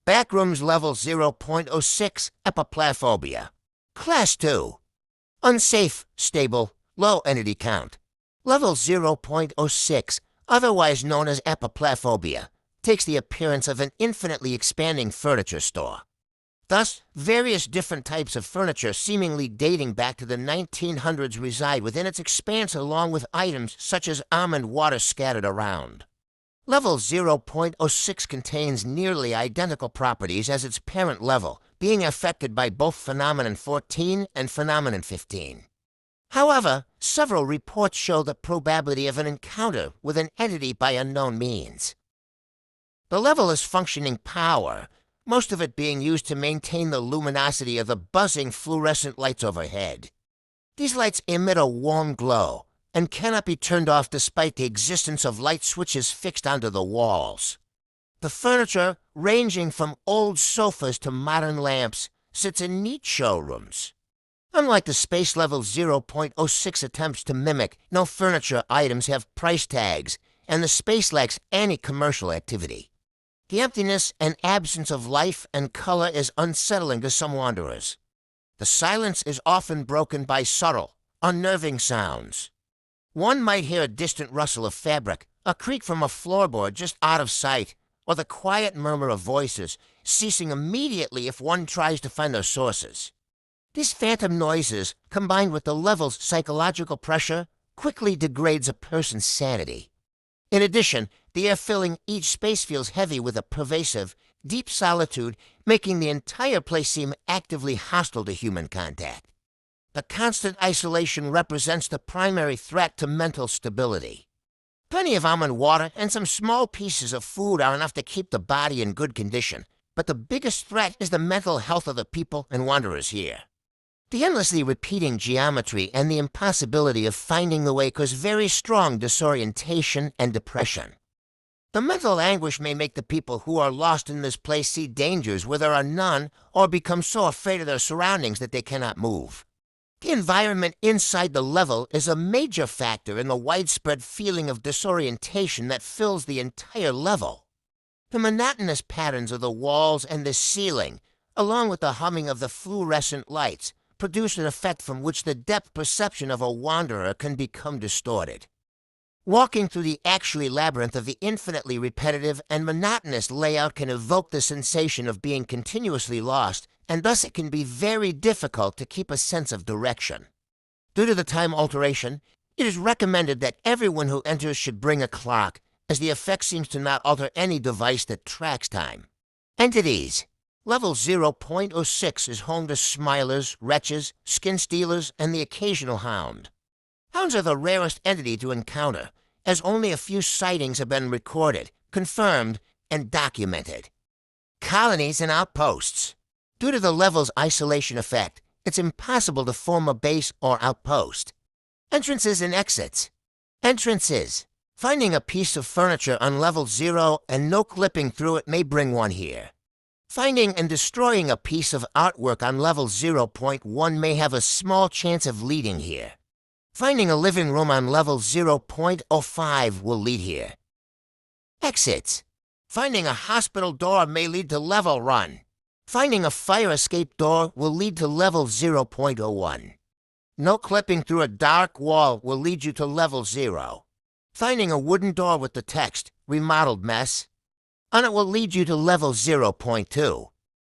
Backrooms level 0.06 epiplaphobia. Class 2. Unsafe, stable, low entity count. Level 0.06, otherwise known as epiplaphobia, takes the appearance of an infinitely expanding furniture store. Thus, various different types of furniture seemingly dating back to the 1900s reside within its expanse along with items such as almond water scattered around. Level 0.06 contains nearly identical properties as its parent level, being affected by both Phenomenon 14 and Phenomenon 15. However, several reports show the probability of an encounter with an entity by unknown means. The level is functioning power, most of it being used to maintain the luminosity of the buzzing fluorescent lights overhead. These lights emit a warm glow and cannot be turned off despite the existence of light switches fixed onto the walls. The furniture, ranging from old sofas to modern lamps, sits in neat showrooms. Unlike the space level 0.06 attempts to mimic, no furniture items have price tags, and the space lacks any commercial activity. The emptiness and absence of life and color is unsettling to some wanderers. The silence is often broken by subtle, unnerving sounds. One might hear a distant rustle of fabric, a creak from a floorboard just out of sight, or the quiet murmur of voices, ceasing immediately if one tries to find their sources. These phantom noises, combined with the level's psychological pressure, quickly degrades a person's sanity. In addition, the air filling each space feels heavy with a pervasive, deep solitude, making the entire place seem actively hostile to human contact. The constant isolation represents the primary threat to mental stability. Plenty of almond water and some small pieces of food are enough to keep the body in good condition, but the biggest threat is the mental health of the people and wanderers here. The endlessly repeating geometry and the impossibility of finding the way cause very strong disorientation and depression. The mental anguish may make the people who are lost in this place see dangers where there are none or become so afraid of their surroundings that they cannot move. The environment inside the level is a major factor in the widespread feeling of disorientation that fills the entire level. The monotonous patterns of the walls and the ceiling, along with the humming of the fluorescent lights, produce an effect from which the depth perception of a wanderer can become distorted. Walking through the actual labyrinth of the infinitely repetitive and monotonous layout can evoke the sensation of being continuously lost, and thus it can be very difficult to keep a sense of direction. Due to the time alteration, it is recommended that everyone who enters should bring a clock, as the effect seems to not alter any device that tracks time. Entities. Level 0.06 is home to smilers, wretches, skin stealers, and the occasional hound. Hounds are the rarest entity to encounter, as only a few sightings have been recorded, confirmed, and documented. Colonies and outposts. Due to the level's isolation effect, it's impossible to form a base or outpost. Entrances and exits. Entrances. Finding a piece of furniture on level 0 and no clipping through it may bring one here. Finding and destroying a piece of artwork on level 0.1 may have a small chance of leading here. Finding a living room on level 0.05 will lead here. Exits. Finding a hospital door may lead to level run. Finding a fire escape door will lead to level 0.01. No clipping through a dark wall will lead you to level 0. Finding a wooden door with the text, remodeled mess, on it will lead you to level 0.2.